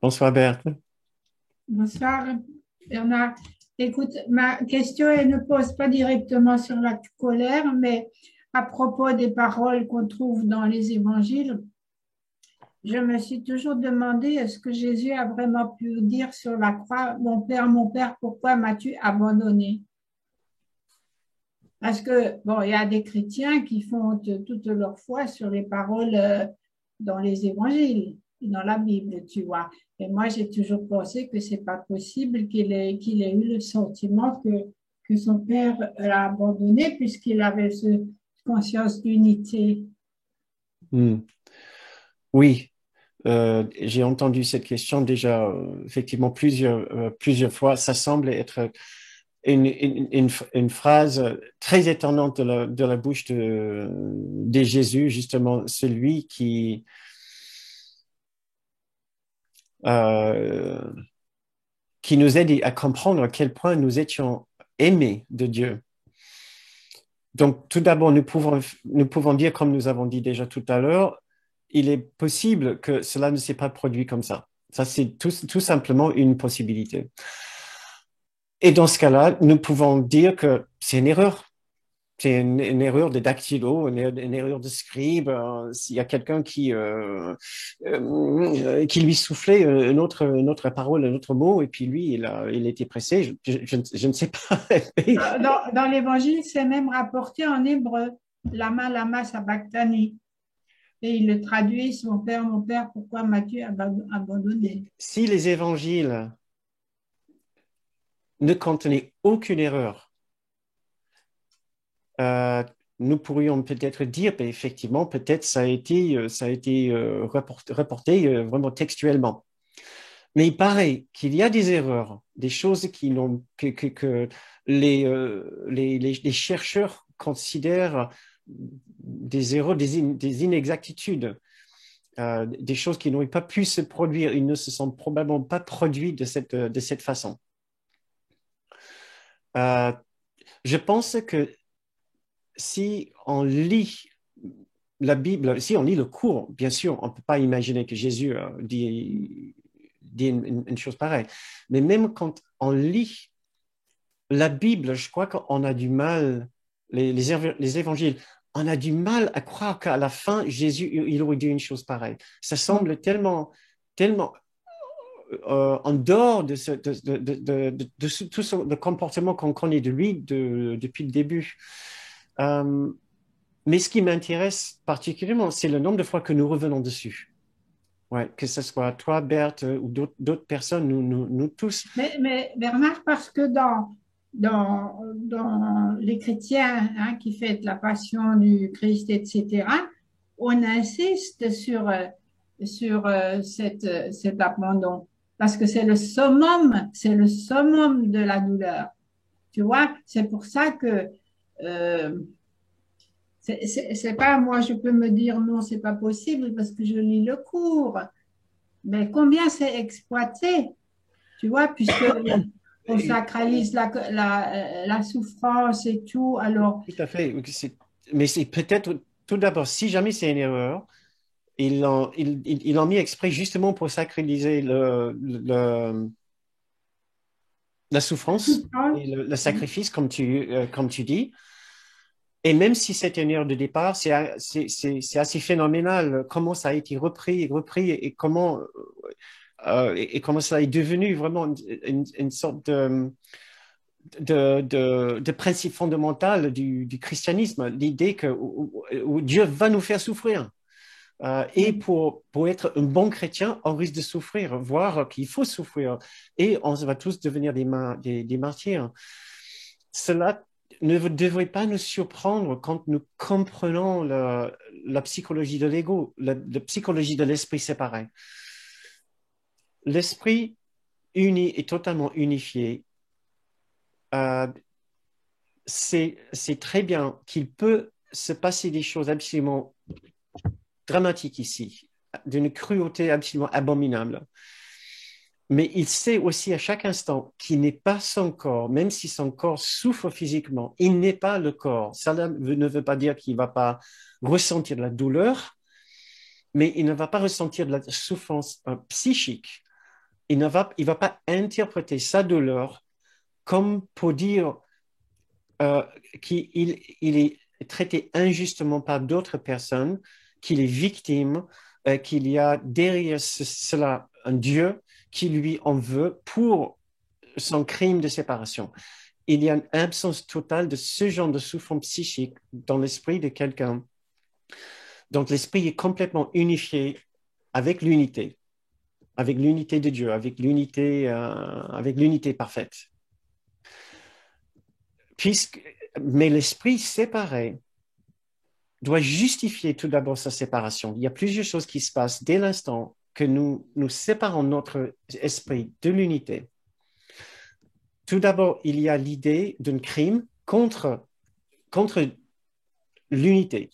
Bonsoir Berthe. Bonsoir, Bernard. Écoute, ma question, elle ne pose pas directement sur la colère, mais à propos des paroles qu'on trouve dans les évangiles, je me suis toujours demandé, est-ce que Jésus a vraiment pu dire sur la croix, mon Père, pourquoi m'as-tu abandonné? Parce que, bon, il y a des chrétiens qui font toute leur foi sur les paroles dans les évangiles, dans la Bible, tu vois. Et moi, j'ai toujours pensé que c'est pas possible qu'il ait eu le sentiment que son père l'a abandonné puisqu'il avait ce conscience d'unité. Hmm. Oui, j'ai entendu cette question déjà effectivement plusieurs fois. Ça semble être une phrase très étonnante de la bouche de Jésus, justement, celui euh, qui nous aide à comprendre à quel point nous étions aimés de Dieu. Donc, tout d'abord, nous pouvons dire, comme nous avons dit déjà tout à l'heure, il est possible que cela ne s'est pas produit comme ça. Ça, c'est tout simplement une possibilité. Et dans ce cas-là, nous pouvons dire que c'est une erreur. C'est une erreur de dactylo, une erreur de scribe. S'il y a quelqu'un qui lui soufflait une autre parole, un autre mot, et puis lui, il était pressé, je ne sais pas. Dans l'évangile, c'est même rapporté en hébreu, lama sabachthani. Et il le traduit, mon père, pourquoi m'as-tu abandonné? Si les évangiles ne contenaient aucune erreur, euh, nous pourrions peut-être dire, ben, effectivement, peut-être ça a été rapporté vraiment textuellement. Mais il paraît qu'il y a des erreurs, des choses que les chercheurs considèrent des erreurs, des inexactitudes, des choses qui n'auraient pas pu se produire. Ils ne se sont probablement pas produits de cette façon. Euh, je pense que si on lit la Bible, si on lit le cours, bien sûr, on ne peut pas imaginer que Jésus dit une chose pareille. Mais même quand on lit la Bible, je crois qu'on a du mal, les évangiles, on a du mal à croire qu'à la fin, Jésus, il aurait dit une chose pareille. Ça semble tellement en dehors de tout le comportement qu'on connaît de lui depuis le début. Euh, mais ce qui m'intéresse particulièrement, c'est le nombre de fois que nous revenons dessus. Ouais, que ce soit toi, Berthe, ou d'autres personnes, nous tous. Mais Bernard, parce que dans les chrétiens qui fêtent la passion du Christ, etc., on insiste sur cet abandon. Parce que c'est le summum de la douleur. Tu vois, c'est pour ça que euh, c'est pas moi, je peux me dire non, c'est pas possible parce que je lis le cours. Mais combien c'est exploité, tu vois, puisque on sacralise la souffrance et tout. Alors, Tout à fait. Mais c'est peut-être, tout d'abord, si jamais c'est une erreur, ils l'ont mis exprès justement pour sacraliser la la souffrance et souffrance, le sacrifice, comme tu dis. Et même si c'est une erreur de départ, c'est assez phénoménal comment ça a été repris et comment ça est devenu vraiment une sorte de principe fondamental du christianisme, l'idée que où Dieu va nous faire souffrir. Et pour être un bon chrétien, on risque de souffrir, voire qu'il faut souffrir. Et on va tous devenir des martyrs. Cela ne devrait pas nous surprendre quand nous comprenons la psychologie de l'ego. La psychologie de l'esprit, c'est pareil. L'esprit uni est totalement unifié. Euh, c'est très bien qu'il peut se passer des choses absolument dramatiques ici, d'une cruauté absolument abominable. Mais il sait aussi à chaque instant qu'il n'est pas son corps, même si son corps souffre physiquement, il n'est pas le corps. Ça ne veut pas dire qu'il ne va pas ressentir de la douleur, mais il ne va pas ressentir de la souffrance psychique. il va pas interpréter sa douleur comme pour dire qu'il il est traité injustement par d'autres personnes, qu'il est victime, qu'il y a derrière cela un Dieu qui lui en veut pour son crime de séparation. Il y a une absence totale de ce genre de souffrance psychique dans l'esprit de quelqu'un. Donc l'esprit est complètement unifié avec l'unité de Dieu, avec l'unité parfaite. Mais l'esprit séparé doit justifier tout d'abord sa séparation. Il y a plusieurs choses qui se passent dès l'instant que nous séparons notre esprit de l'unité. Tout d'abord, il y a l'idée d'un crime contre l'unité.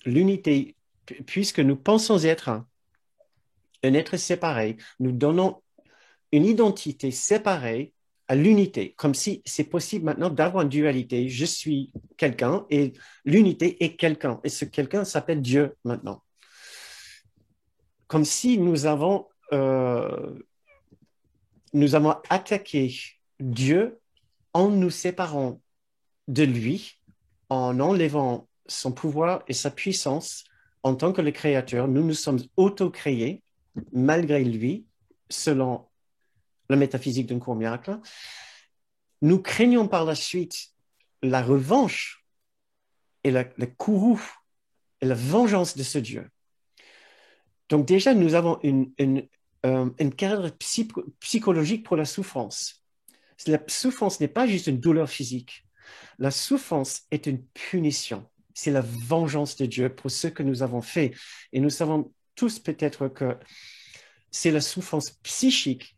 L'unité, puisque nous pensons être un être séparé, nous donnons une identité séparée à l'unité, comme si c'est possible maintenant d'avoir une dualité. Je suis quelqu'un et l'unité est quelqu'un. Et ce quelqu'un s'appelle Dieu maintenant. Comme si nous avons attaqué Dieu en nous séparant de lui, en enlevant son pouvoir et sa puissance en tant que le créateur. Nous nous sommes auto-créés malgré lui, selon la métaphysique d'un court miracle. Nous craignons par la suite la revanche et le courroux et la vengeance de ce Dieu. Donc déjà, nous avons un cadre psychologique pour la souffrance. La souffrance n'est pas juste une douleur physique. La souffrance est une punition. C'est la vengeance de Dieu pour ce que nous avons fait. Et nous savons tous peut-être que c'est la souffrance psychique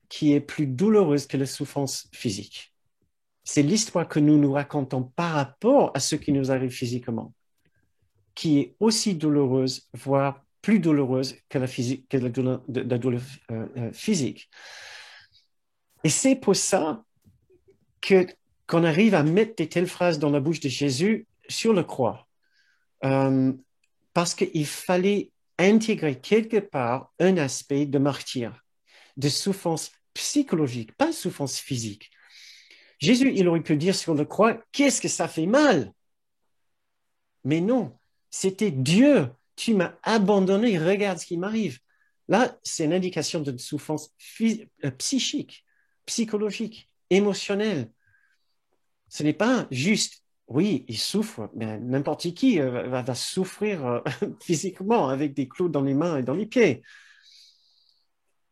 qui est plus douloureuse que la souffrance physique. C'est l'histoire que nous nous racontons par rapport à ce qui nous arrive physiquement, qui est aussi douloureuse, voire plus douloureuse que la douleur physique. Et c'est pour ça qu'on arrive à mettre de telles phrases dans la bouche de Jésus sur la croix. Parce qu'il fallait intégrer quelque part un aspect de martyr, de souffrance psychologique, pas souffrance physique. Jésus, il aurait pu dire sur la croix, qu'est-ce que ça fait mal? Mais non, c'était Dieu, tu m'as abandonné, regarde ce qui m'arrive. Là, c'est une indication d'une souffrance psychique, psychologique, émotionnelle. Ce n'est pas juste, oui, il souffre, mais n'importe qui va souffrir physiquement avec des clous dans les mains et dans les pieds.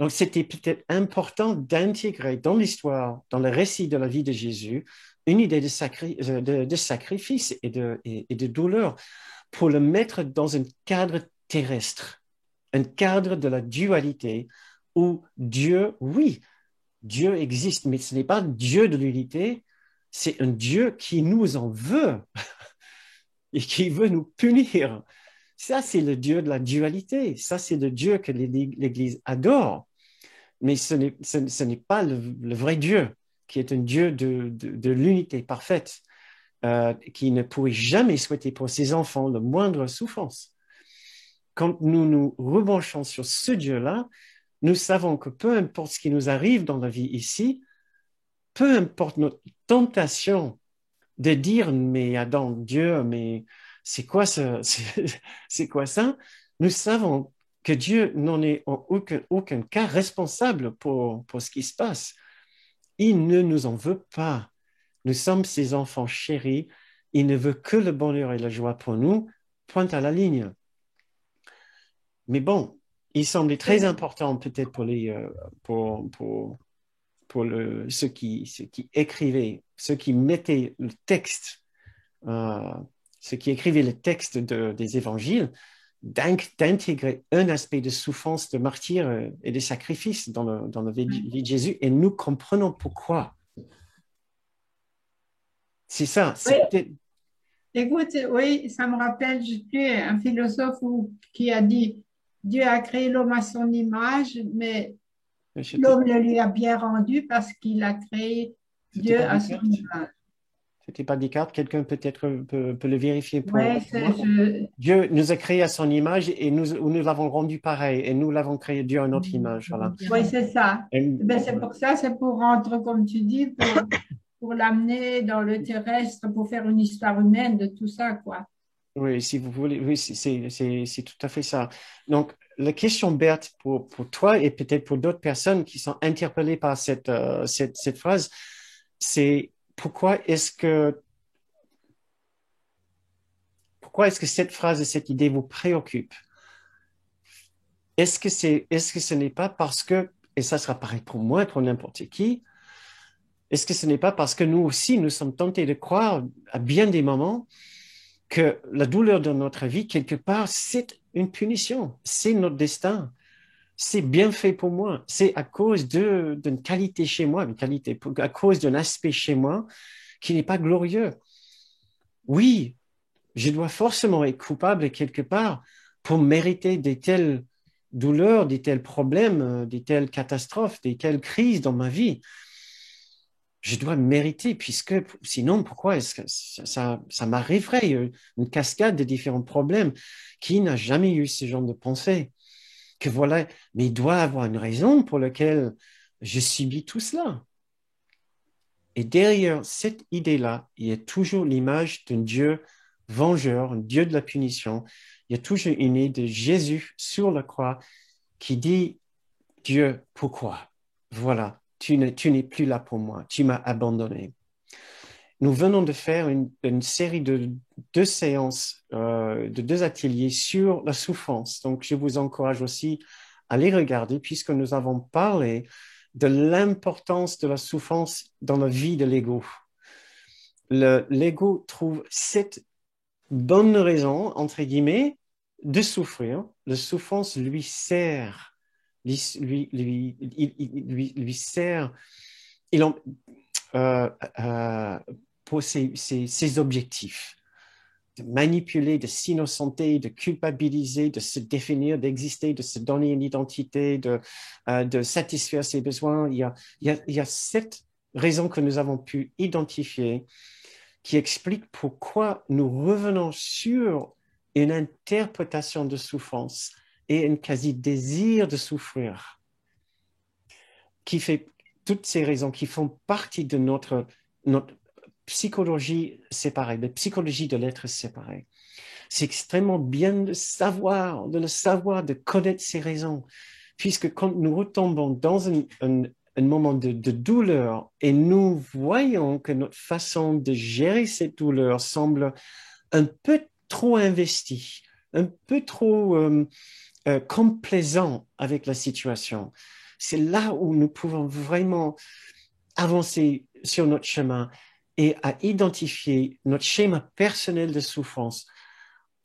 Donc, c'était peut-être important d'intégrer dans l'histoire, dans le récit de la vie de Jésus, une idée de sacrifice et de douleur pour le mettre dans un cadre terrestre, un cadre de la dualité où Dieu, oui, Dieu existe, mais ce n'est pas Dieu de l'unité, c'est un Dieu qui nous en veut et qui veut nous punir. Ça, c'est le Dieu de la dualité. Ça, c'est le Dieu que l'Église adore. Mais ce n'est pas le vrai Dieu, qui est un Dieu de l'unité parfaite, qui ne pourrait jamais souhaiter pour ses enfants la moindre souffrance. Quand nous nous rebranchons sur ce Dieu-là, nous savons que peu importe ce qui nous arrive dans la vie ici, peu importe notre tentation de dire, mais Adam, Dieu, mais c'est quoi ça? C'est quoi ça? Nous savons que Dieu n'en est en aucun cas responsable pour ce qui se passe. Il ne nous en veut pas. Nous sommes ses enfants chéris. Il ne veut que le bonheur et la joie pour nous. Point à la ligne. Mais bon, il semblait très important peut-être pour ceux qui écrivaient, ceux qui mettaient le texte, ceux qui écrivaient le texte des évangiles, d'intégrer un aspect de souffrance, de martyr et de sacrifice dans la vie de Jésus, et nous comprenons pourquoi. C'est ça. Oui. Écoute, oui, ça me rappelle, je sais, un philosophe qui a dit, Dieu a créé l'homme à son image, mais l'homme le lui a bien rendu parce qu'il a créé Dieu à son image. C'était pas Descartes. Quelqu'un peut-être peut le vérifier Ouais, pour moi. Dieu nous a créés à son image et nous l'avons rendu pareil. Et nous l'avons créé Dieu à notre image. Voilà. ouais, c'est ça. Et, Ben, c'est pour ça, c'est pour rentrer, comme tu dis, pour l'amener dans le terrestre, pour faire une histoire humaine de tout ça, quoi. oui, si vous voulez, oui, c'est tout à fait ça. Donc, la question, Berthe, pour toi et peut-être pour d'autres personnes qui sont interpellées par cette phrase, c'est pourquoi est-ce que cette phrase et cette idée vous préoccupent? Est-ce que ce n'est pas parce que, et ça sera pareil pour moi, pour n'importe qui, est-ce que ce n'est pas parce que nous aussi, nous sommes tentés de croire à bien des moments que la douleur de notre vie, quelque part, c'est une punition, c'est notre destin, c'est bien fait pour moi, c'est à cause d'une qualité chez moi, à cause d'un aspect chez moi qui n'est pas glorieux. Oui, je dois forcément être coupable quelque part pour mériter des telles douleurs, des tels problèmes, des telles catastrophes, des telles crises dans ma vie. Je dois mériter, puisque sinon, pourquoi est-ce que ça m'arriverait une cascade de différents problèmes? Qui n'a jamais eu ce genre de pensée? Que voilà, mais il doit avoir une raison pour laquelle je subis tout cela. Et derrière cette idée-là, il y a toujours l'image d'un Dieu vengeur, un Dieu de la punition. Il y a toujours une idée de Jésus sur la croix qui dit, Dieu, pourquoi? Voilà, tu n'es plus là pour moi, tu m'as abandonné. Nous venons de faire une série de 2 séances, de 2 ateliers sur la souffrance. Donc, je vous encourage aussi à les regarder puisque nous avons parlé de l'importance de la souffrance dans la vie de l'ego. L'ego trouve 7 bonnes raisons, entre guillemets, de souffrir. La souffrance lui sert, lui sert il en, euh, euh, pour ses objectifs. De manipuler, de s'innocenter, de culpabiliser, de se définir, d'exister, de se donner une identité, de satisfaire ses besoins. Il y a 7 raisons que nous avons pu identifier qui expliquent pourquoi nous revenons sur une interprétation de souffrance et un quasi-désir de souffrir, qui fait toutes ces raisons qui font partie de notre psychologie séparée, de psychologie de l'être séparé. C'est extrêmement bien de le savoir, de connaître ces raisons, puisque quand nous retombons dans un moment de douleur et nous voyons que notre façon de gérer cette douleur semble un peu trop investie, un peu trop complaisant avec la situation, c'est là où nous pouvons vraiment avancer sur notre chemin et à identifier notre schéma personnel de souffrance.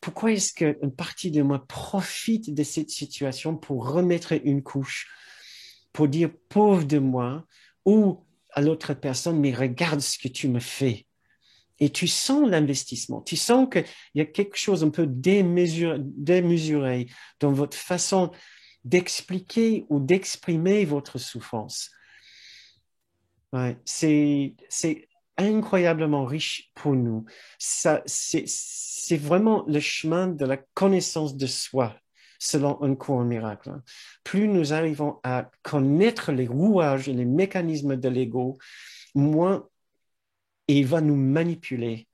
Pourquoi est-ce qu'une partie de moi profite de cette situation pour remettre une couche, pour dire pauvre de moi, ou à l'autre personne, mais regarde ce que tu me fais. Et tu sens l'investissement, tu sens qu'il y a quelque chose un peu démesuré dans votre façon d'expliquer ou d'exprimer votre souffrance. Ouais, c'est incroyablement riche pour nous. C'est vraiment le chemin de la connaissance de soi, selon un cours miracle. Plus nous arrivons à connaître les rouages et les mécanismes de l'ego, moins il va nous manipuler,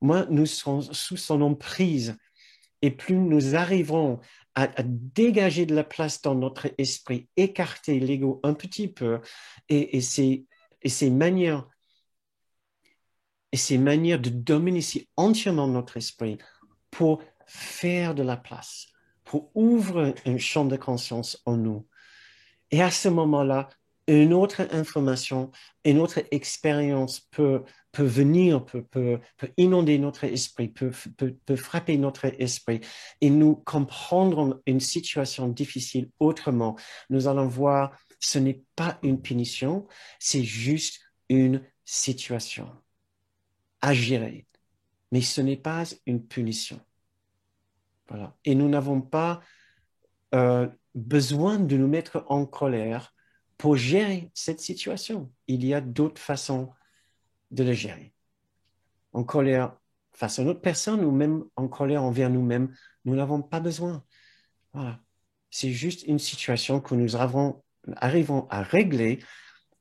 moins nous serons sous son emprise, et plus nous arriverons à dégager de la place dans notre esprit, écarter l'ego un petit peu, et, et ses, et ses manières de dominer si entièrement notre esprit pour faire de la place, pour ouvrir un champ de conscience en nous. Et à ce moment-là, une autre information, une autre expérience peut venir, peut inonder notre esprit, peut frapper notre esprit et nous comprendre une situation difficile autrement. Nous allons voir, ce n'est pas une punition, c'est juste une situation à gérer, mais ce n'est pas une punition. Voilà. Et nous n'avons pas besoin de nous mettre en colère pour gérer cette situation. Il y a d'autres façons de le gérer. en colère face à une autre personne ou même en colère envers nous-mêmes, nous n'avons pas besoin. Voilà. C'est juste une situation que nous arrivons à régler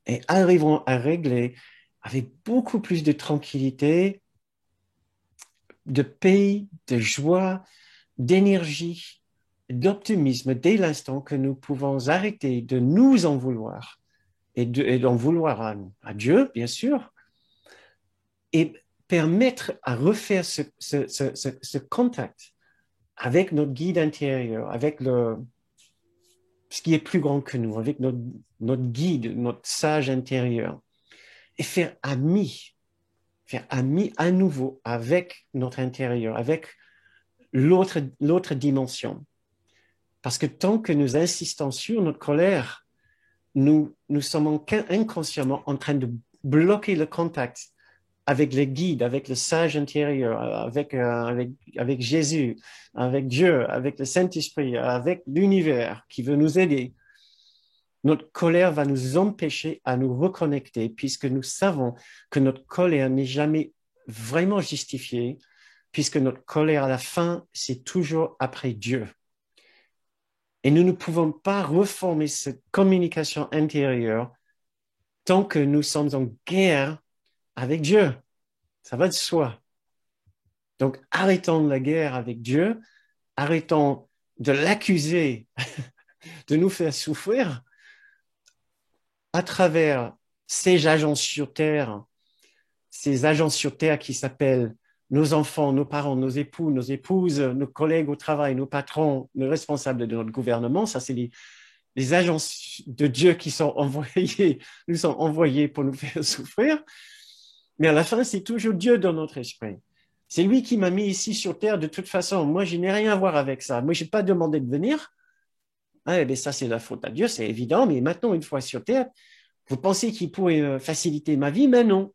et arrivons à régler avec beaucoup plus de tranquillité, de paix, de joie, d'énergie, d'optimisme dès l'instant que nous pouvons arrêter de nous en vouloir et d'en vouloir à Dieu, bien sûr, et permettre à refaire ce contact avec notre guide intérieur, avec ce qui est plus grand que nous, avec notre guide, notre sage intérieur, et faire ami à nouveau avec notre intérieur, avec l'autre dimension. Parce que tant que nous insistons sur notre colère, nous sommes inconsciemment en train de bloquer le contact avec le guide, avec le sage intérieur, avec Jésus, avec Dieu, avec le Saint-Esprit, avec l'univers qui veut nous aider. Notre colère va nous empêcher à nous reconnecter puisque nous savons que notre colère n'est jamais vraiment justifiée, puisque notre colère à la fin, c'est toujours après Dieu. Et nous ne pouvons pas reformer cette communication intérieure tant que nous sommes en guerre avec Dieu. Ça va de soi. Donc, arrêtons la guerre avec Dieu, arrêtons de l'accuser de nous faire souffrir à travers ces agents sur Terre, qui s'appellent nos enfants, nos parents, nos époux, nos épouses, nos collègues au travail, nos patrons, nos responsables de notre gouvernement. Ça, c'est les agents de Dieu qui nous sont envoyés pour nous faire souffrir. Mais à la fin, c'est toujours Dieu dans notre esprit. C'est lui qui m'a mis ici sur Terre de toute façon. Moi, je n'ai rien à voir avec ça. Moi, je n'ai pas demandé de venir. Ah, ben ça, c'est la faute à Dieu, c'est évident. Mais maintenant, une fois sur Terre, vous pensez qu'il pourrait faciliter ma vie? Mais non.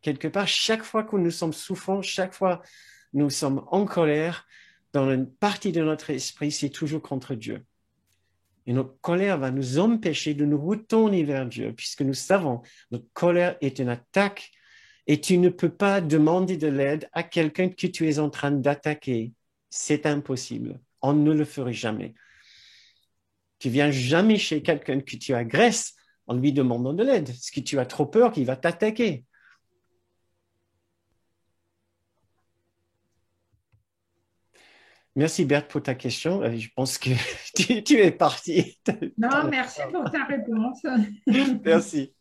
Quelque part, chaque fois que nous sommes souffrants, chaque fois que nous sommes en colère, dans une partie de notre esprit, c'est toujours contre Dieu. Et notre colère va nous empêcher de nous retourner vers Dieu, puisque nous savons que notre colère est une attaque et tu ne peux pas demander de l'aide à quelqu'un que tu es en train d'attaquer. C'est impossible. On ne le ferait jamais. Tu viens jamais chez quelqu'un que tu agresses en lui demandant de l'aide, parce que tu as trop peur qu'il va t'attaquer. Merci Berthe pour ta question. Je pense que tu es parti. Non, merci pour ta réponse. Merci.